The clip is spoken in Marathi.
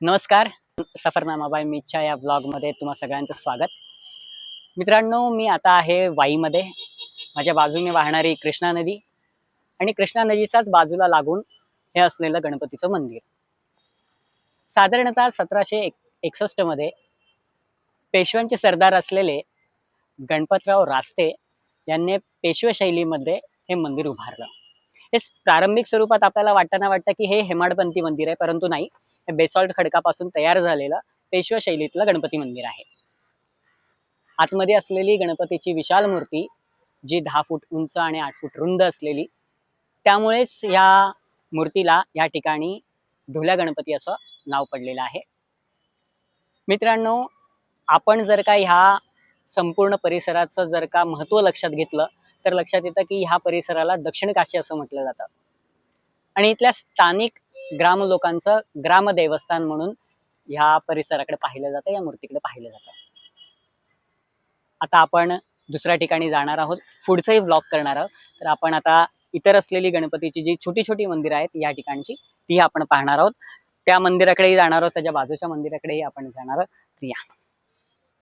नमस्कार. सफरनामा बाय मीच्या या ब्लॉगमध्ये तुम्हा सगळ्यांचं स्वागत. मित्रांनो, मी आता आहे वाईमध्ये. माझ्या बाजूने वाहणारी कृष्णा नदी आणि कृष्णा नदीच्याच बाजूला लागून हे असलेलं गणपतीचं मंदिर. साधारणतः 1761 मध्ये पेशव्यांचे सरदार असलेले गणपतराव रास्ते यांनी पेशवे शैलीमध्ये हे मंदिर उभारलं. हे प्रारंभिक स्वरूपात आपल्याला वाटतं की हे हेमाडपंथी मंदिर आहे, परंतु नाही. हे बेसॉल्ट खडकापासून तयार झालेलं पेशवा शैलीतलं गणपती मंदिर आहे. आतमध्ये असलेली गणपतीची विशाल मूर्ती, जी 10 फूट उंच आणि 8 फूट रुंद असलेली, त्यामुळेच या मूर्तीला या ठिकाणी ढोल्या गणपती असं नाव पडलेलं आहे. मित्रांनो, आपण जर का ह्या संपूर्ण परिसराचं जर का महत्त्व लक्षात घेतलं तर लक्षात येतं की ह्या परिसराला दक्षिण काशी असं म्हटलं जातं आणि इथल्या स्थानिक ग्राम लोकांचं ग्रामदेवस्थान म्हणून ह्या परिसराकडे पाहिलं जातं, या मूर्तीकडे पाहिलं जातं. आता आपण दुसऱ्या ठिकाणी जाणार आहोत, पुढचंही ब्लॉग करणार आहोत. तर आपण आता इतर असलेली गणपतीची जी छोटी छोटी मंदिरं आहेत या ठिकाणची, ती आपण पाहणार आहोत. त्या मंदिराकडेही जाणार आहोत, त्याच्या बाजूच्या मंदिराकडेही आपण जाणार आहोत. या